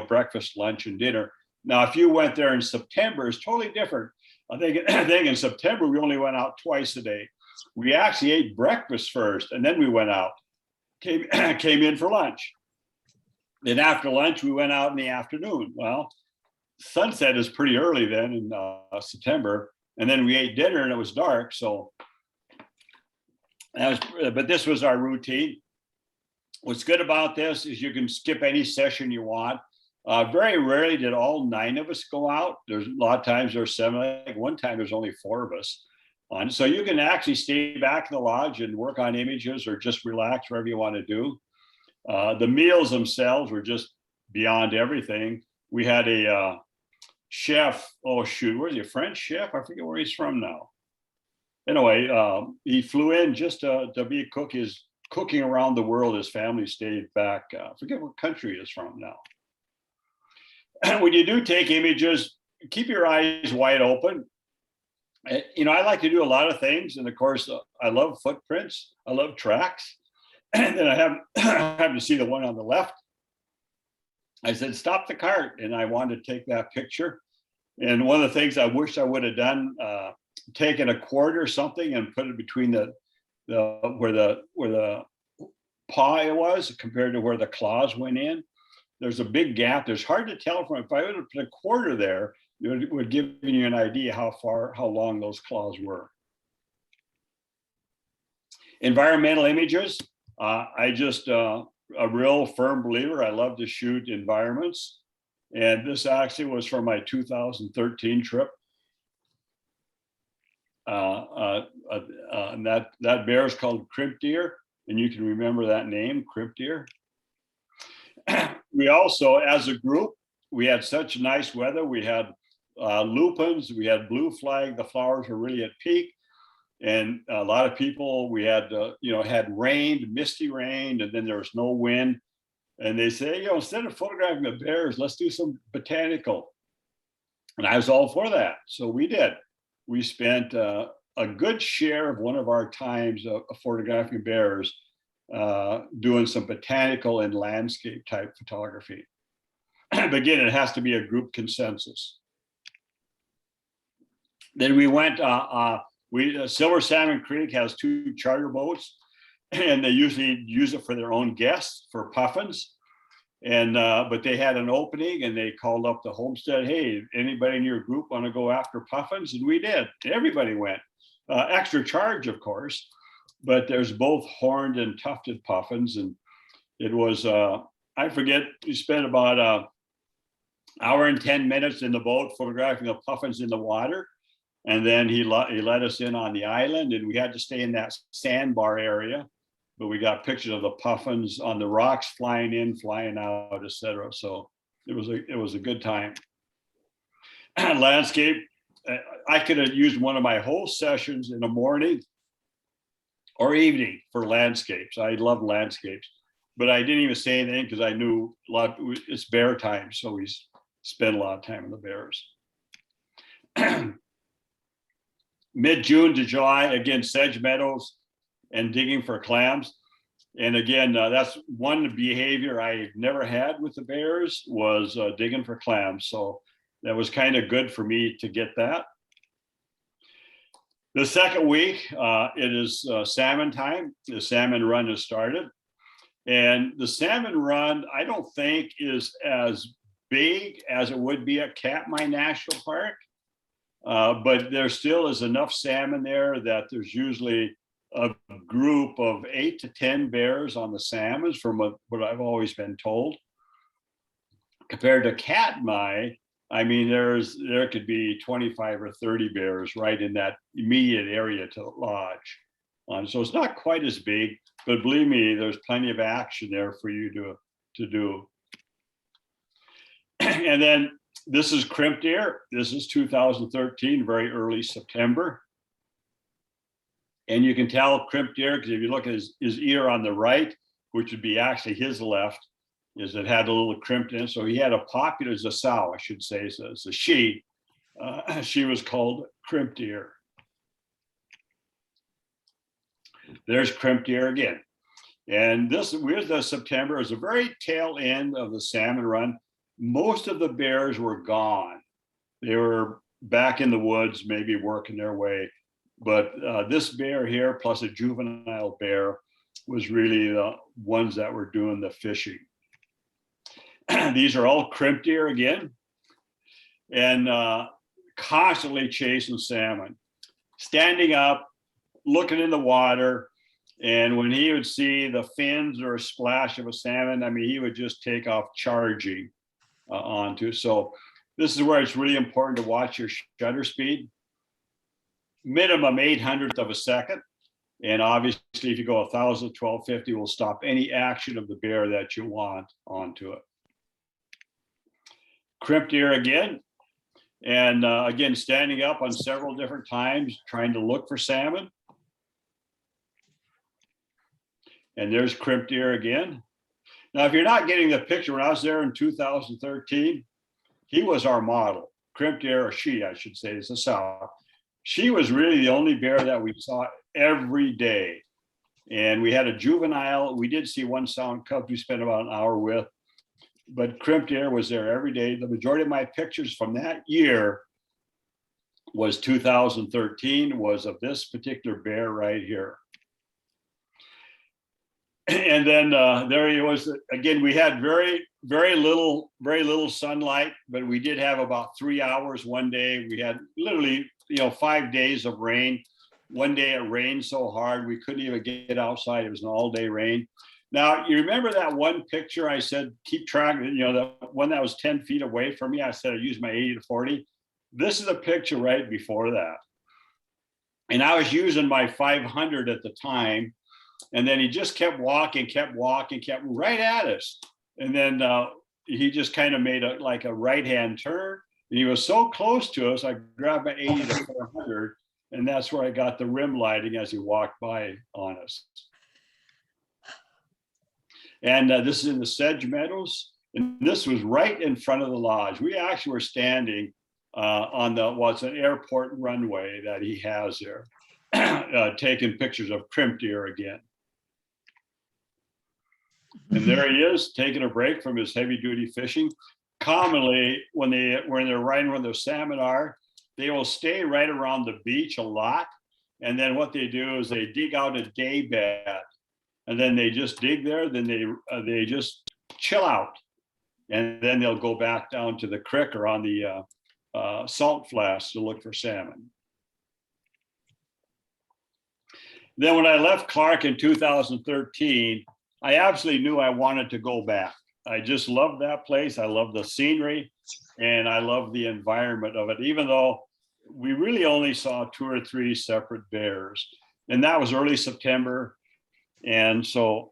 breakfast, lunch, and dinner. Now, if you went there in September, it's totally different. I think in September, we only went out twice a day. We actually ate breakfast first, and then we went out, came in for lunch. Then after lunch, we went out in the afternoon. Well, sunset is pretty early then in September. And then we ate dinner and it was dark. So but this was our routine. What's good about this is you can skip any session you want. Very rarely did all 9 of us go out. There's a lot of times there's 7. I think one time there's only 4 of us on. So you can actually stay back in the lodge and work on images or just relax wherever you want to do. The meals themselves were just beyond everything. We had a chef. Oh shoot, where's he? A French chef? I forget where he's from now. Anyway, he flew in just to be a cook. His cooking around the world. His family stayed back. I forget what country he's from now. When you do take images, keep your eyes wide open. You know, I like to do a lot of things, and of course, I love footprints. I love tracks. And then I happened to see the one on the left. I said, "Stop the cart," and I wanted to take that picture. And one of the things I wish I would have done, taken a cord or something and put it between where the paw was compared to where the claws went in. There's a big gap. There's hard to tell from. If I would have put a quarter there, it would give you an idea how long those claws were. Environmental images. I just a real firm believer. I love to shoot environments, and this actually was from my 2013 trip. And that bear is called crimp deer, and you can remember that name, crimp deer. We also, as a group, we had such nice weather. We had lupines, we had blue flag. The flowers were really at peak. And a lot of people, we had, had rained, misty rain, and then there was no wind. And they say, instead of photographing the bears, let's do some botanical. And I was all for that. So we did. We spent a good share of one of our times of photographing bears, doing some botanical and landscape type photography. But again, it has to be a group consensus. Then we went, Silver Salmon Creek has 2 charter boats, and they usually use it for their own guests, for puffins. And but they had an opening, and they called up the homestead, "Hey, anybody in your group want to go after puffins?" And we did. Everybody went. Extra charge, of course, but there's both horned and tufted puffins. And it was, I forget, we spent about an hour and 10 minutes in the boat photographing the puffins in the water. And then he let us in on the island, and we had to stay in that sandbar area. But we got pictures of the puffins on the rocks flying in, flying out, etc. So it was a good time. Landscape. I could have used one of my whole sessions in the morning or evening for landscapes. I love landscapes, but I didn't even say anything because I knew it's bear time, so we spent a lot of time in the bears. Mid-June to July, again, sedge meadows and digging for clams. And again, that's one behavior I never had with the bears, was digging for clams. So that was kind of good for me to get that. The second week, it is salmon time. The salmon run has started. And the salmon run, I don't think is as big as it would be at Katmai National Park. But there still is enough salmon there that there's usually a group of 8 to 10 bears on the salmons, from what I've always been told. Compared to Katmai, I mean, there could be 25 or 30 bears right in that immediate area to the lodge. So it's not quite as big, but believe me, there's plenty of action there for you to do. And then this is crimped deer. This is 2013, very early September. And you can tell crimped deer because if you look at his ear on the right, which would be actually his left, is it had a little crimped in. So he had a popular, as a sow, I should say, so it's a she. She was called crimped deer. There's crimped deer again. And this, with the September, is the very tail end of the salmon run. Most of the bears were gone. They were back in the woods, maybe working their way. But this bear here, plus a juvenile bear, was really the ones that were doing the fishing. These are all crimped deer again, and constantly chasing salmon, standing up, looking in the water. And when he would see the fins or a splash of a salmon, I mean, he would just take off charging onto. So this is where it's really important to watch your shutter speed. Minimum 800th of a second. And obviously, if you go 1,000, 1250 will stop any action of the bear that you want onto it. Crimped deer again. And again, standing up on several different times, trying to look for salmon. And there's crimped deer again. Now, if you're not getting the picture, when I was there in 2013, he was our model. Crimped deer, or she, I should say, is a sow. She was really the only bear that we saw every day. And we had a juvenile. We did see one sow cub we spent about an hour with, but crimped deer was there every day. The majority of my pictures from that year was 2013, was of this particular bear right here. And then there he was again. We had very little sunlight, but we did have about 3 hours one day. We had literally 5 days of rain. One day it rained so hard we couldn't even get outside. It was an all-day rain. Now, you remember that one picture I said, keep track, the one that was 10 feet away from me, I said I used my 80 to 40. This is a picture right before that. And I was using my 500 at the time. And then he just kept walking, kept right at us. And then he just kind of made a right-hand turn. And he was so close to us, I grabbed my 80 to 400. And that's where I got the rim lighting as he walked by on us. And this is in the sedge meadows. And this was right in front of the lodge. We actually were standing on what's an airport runway that he has there, taking pictures of crimped deer again. And there he is, taking a break from his heavy duty fishing. Commonly, when they're riding where the salmon are, they will stay right around the beach a lot. And then what they do is they dig out a day bed, and then they just dig there. Then they just chill out, and then they'll go back down to the creek or on the salt flats to look for salmon. Then when I left Clark in 2013, I absolutely knew I wanted to go back. I just loved that place. I love the scenery, and I love the environment of it, even though we really only saw 2 or 3 separate bears. And that was early September. And so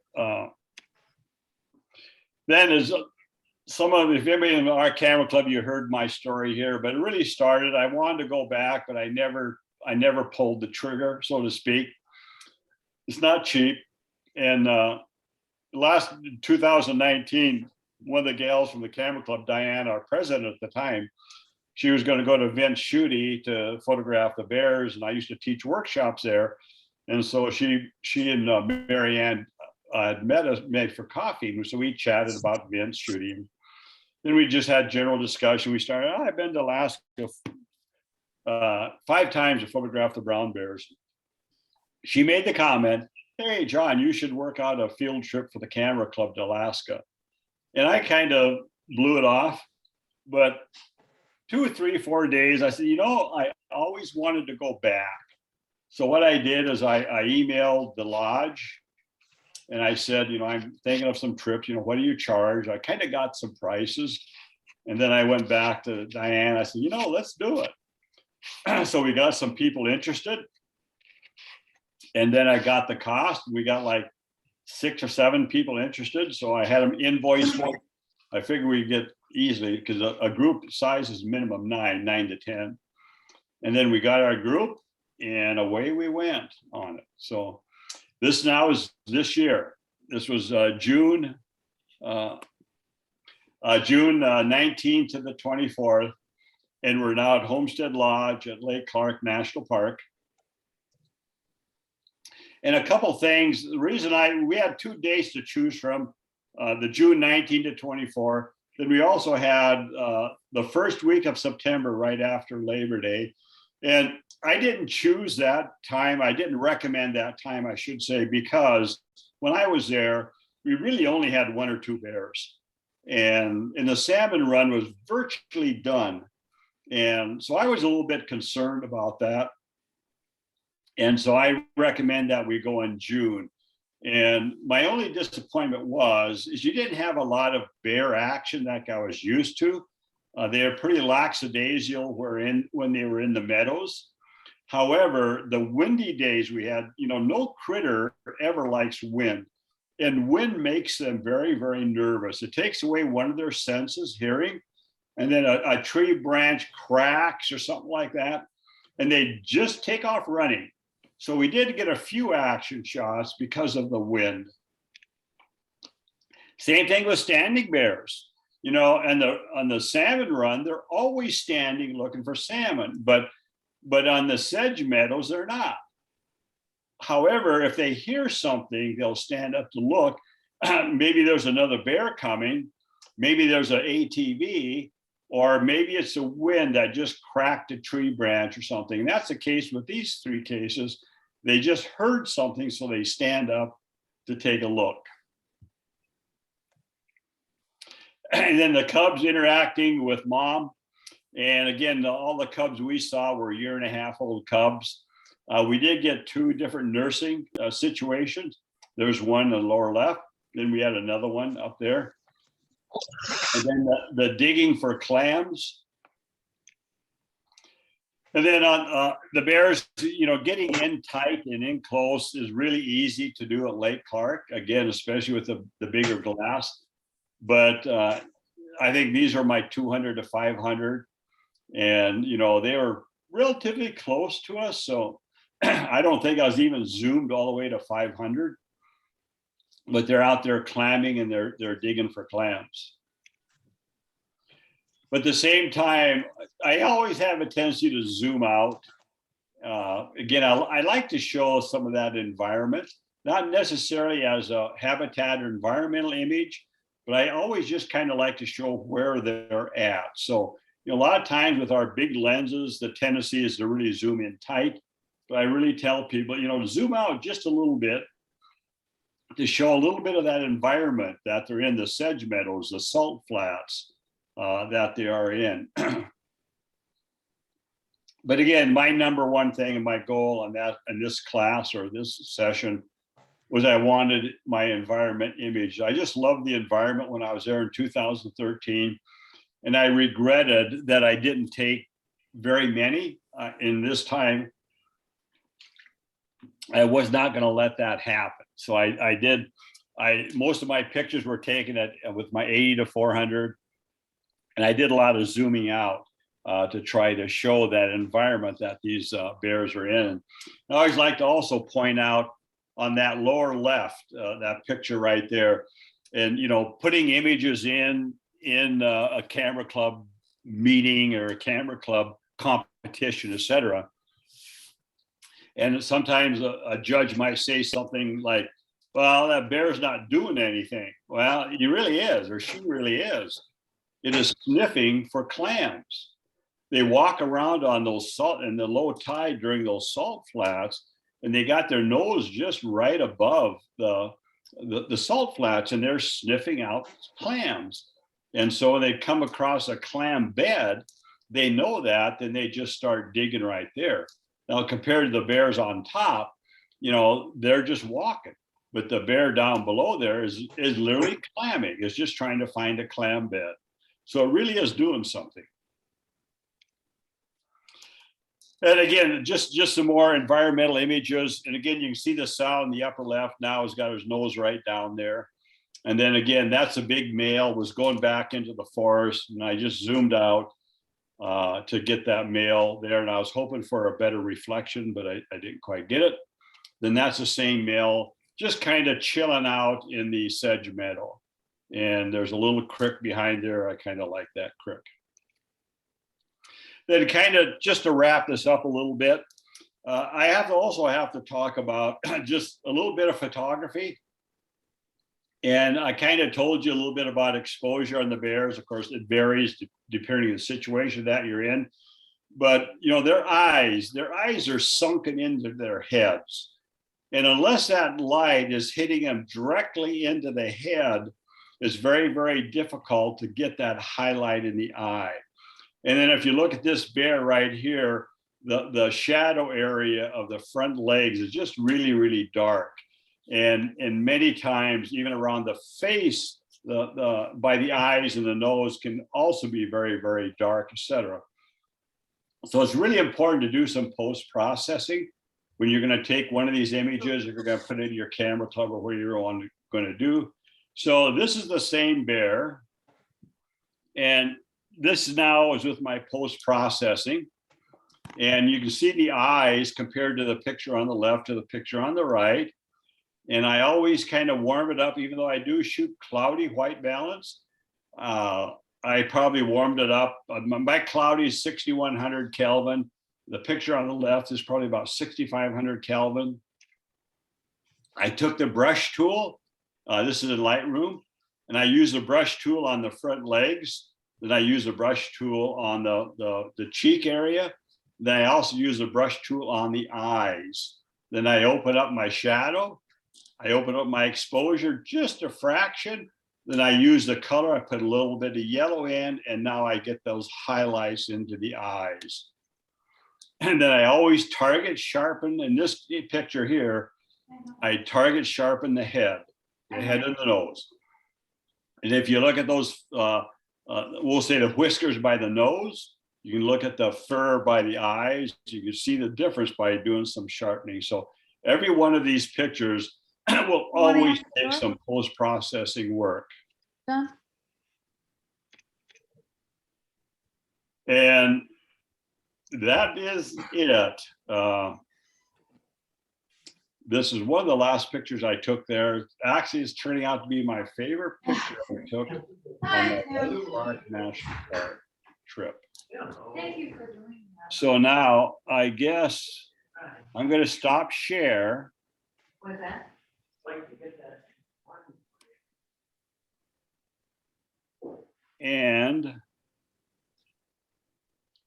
then as if anybody in our camera club, you heard my story here, but it really started, I wanted to go back, but I never pulled the trigger, so to speak. It's not cheap. And last 2019, one of the gals from the camera club, Diana, our president at the time, she was going to go to Vince Schutte to photograph the bears, and I used to teach workshops there. And so she and Marianne had met for coffee, and so we chatted about Vince Schutte. Then we just had general discussion. We started, I've been to Alaska 5 times to photograph the brown bears. She made the comment, "Hey, John, you should work out a field trip for the camera club to Alaska." And I kind of blew it off. But 2, 3, 4 days, I said, I always wanted to go back. So what I did is I emailed the lodge and I said, I'm thinking of some trips, what do you charge? I kind of got some prices. And then I went back to Diane. I said, let's do it. So we got some people interested. And then I got the cost. We got like 6 or 7 people interested. So I had them invoice. I figured we'd get easily, because a group size is minimum 9 to 10. And then we got our group and away we went on it. So this now is this year. This was June 19th to the 24th. And we're now at Homestead Lodge at Lake Clark National Park. And a couple things, the reason we had 2 days to choose from, the June 19 to 24. Then we also had the first week of September, right after Labor Day. And I didn't choose that time. I didn't recommend that time, I should say, because when I was there, we really only had 1 or 2 bears. And the Salmon Run was virtually done. And so I was a little bit concerned about that. And so I recommend that we go in June. And my only disappointment is you didn't have a lot of bear action like I was used to. They were pretty lackadaisical when they were in the meadows. However, the windy days we had, no critter ever likes wind. And wind makes them very, very nervous. It takes away one of their senses, hearing. And then a tree branch cracks or something like that. And they just take off running. So we did get a few action shots because of the wind. Same thing with standing bears, and on the Salmon Run, they're always standing looking for salmon, but on the sedge meadows, they're not. However, if they hear something, they'll stand up to look. Maybe there's another bear coming, maybe there's an ATV, or maybe it's a wind that just cracked a tree branch or something. And that's the case with these 3 cases. They just heard something, so they stand up to take a look. And then the cubs interacting with mom. And again, all the cubs we saw were 1.5-year-old cubs. We did get 2 different nursing situations. There's one in the lower left. Then we had another one up there. And then the digging for clams. And then on the bears, getting in tight and in close is really easy to do at Lake Clark, again, especially with the bigger glass. But I think these are my 200 to 500. And, they were relatively close to us. So I don't think I was even zoomed all the way to 500. But they're out there clamming and they're digging for clams. But at the same time, I always have a tendency to zoom out. Again, I like to show some of that environment, not necessarily as a habitat or environmental image, but I always just kind of like to show where they're at. So, a lot of times with our big lenses, the tendency is to really zoom in tight. But I really tell people, zoom out just a little bit to show a little bit of that environment that they're in, the sedge meadows, the salt flats, that they are in. But again, my number one thing and my goal in this class or this session was I wanted my environment image. I just loved the environment when I was there in 2013. And I regretted that I didn't take very many in this time. I was not going to let that happen. So most of my pictures were taken with my 80 to 400. And I did a lot of zooming out to try to show that environment that these bears are in. I always like to also point out on that lower left, that picture right there, and putting images in a camera club meeting or a camera club competition, etc. And sometimes a judge might say something like, "Well, that bear's not doing anything." Well, he really is, or she really is. It is sniffing for clams. they walk around on those salt in the low tide during those salt flats, and they got their nose just right above the salt flats, and they're sniffing out clams. And so when they come across a clam bed, they know that, then they just start digging right there. Now, compared to the bears on top, you know, they're just walking. But the bear down below there is literally clamming. It's just trying to find a clam bed. So it really is doing something. And again, just some more environmental images. And again, you can see the sow in the upper left now has got his nose right down there. And then again, that's a big male, was going back into the forest. And I just zoomed out to get that male there. And I was hoping for a better reflection, but I didn't quite get it. Then that's the same male, just kind of chilling out in the sedge meadow. And there's a little creek behind there. I kind of like that creek. Then kind of just to wrap this up a little bit, I also have to talk about just a little bit of photography. And I kind of told you a little bit about exposure on the bears. Of course, it varies depending on the situation that you're in. But, you know, their eyes are sunken into their heads. And unless that light is hitting them directly into the head, it's very, very difficult to get that highlight in the eye. And then if you look at this bear right here, the shadow area of the front legs is just really, really dark. And many times, even around the face, by the eyes and the nose can also be very, very dark, etc. So it's really important to do some post-processing when you're going to take one of these images, if you're going to put it in your camera tub or whatever you're going to do. So this is the same bear. And this now is with my post-processing. And you can see the eyes compared to the picture on the left to the picture on the right. And I always kind of warm it up, even though I do shoot cloudy white balance. I probably warmed it up. My cloudy is 6,100 Kelvin. The picture on the left is probably about 6,500 Kelvin. I took the brush tool. This is in Lightroom. And I use the brush tool on the front legs. Then I use a brush tool on the cheek area. Then I also use a brush tool on the eyes. Then I open up my shadow. I open up my exposure just a fraction. Then I use the color. I put a little bit of yellow in, and now I get those highlights into the eyes. And then I always target sharpen. In this picture here, I target sharpen the head and the nose. And if you look at those, we'll say the whiskers by the nose, you can look at the fur by the eyes. You can see the difference by doing some sharpening. So every one of these pictures will always take some post-processing work. And that is it. This is one of the last pictures I took there. Actually, it's turning out to be my favorite picture I took on the Park National Park trip. Thank you for doing that. So now I guess I'm going to stop share. What's that? And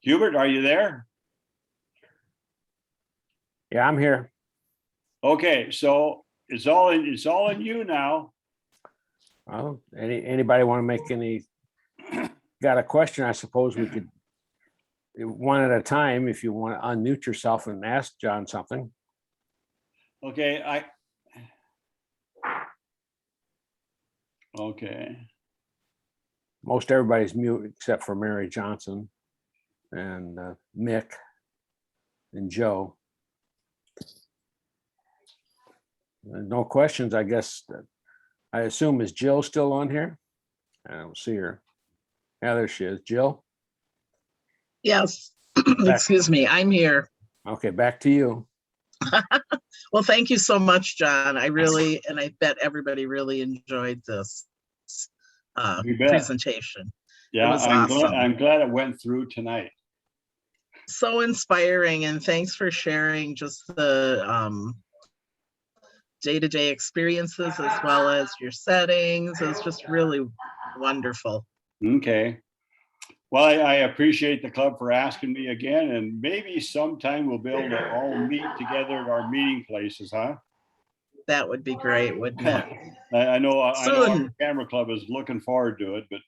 Hubert, are you there? Yeah, I'm here. Okay, so it's all in you now. Well, anybody want to make any, got a question? I suppose we could one at a time if you want to unmute yourself and ask John something. Okay, okay. Most everybody's mute except for Mary Johnson and Mick and Joe. No questions, I guess. I assume, is Jill still on here? I don't see her. Yeah, there she is. Jill? Yes. Excuse me, I'm here. Okay, back to you. Well, thank you so much, John. I really, and I bet everybody really enjoyed this presentation. Yeah, awesome. I'm glad it went through tonight. So inspiring, and thanks for sharing just the day-to-day experiences as well as your settings. It's just really wonderful. Okay. Well, I appreciate the club for asking me again, and maybe sometime we'll be able to all meet together at our meeting places, huh? That would be great, wouldn't it? I know our Soon. camera club is looking forward to it, but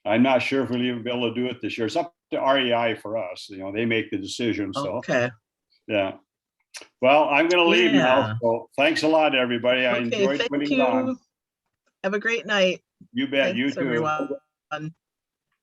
I'm not sure if we'll even be able to do it this year. It's up to REI for us. You know, they make the decision. So, Okay. yeah. Well, I'm going to leave Yeah. now. So thanks a lot, everybody. I Okay, enjoyed thank putting it on. you. Have a great night. You bet. You Thanks, too. everyone.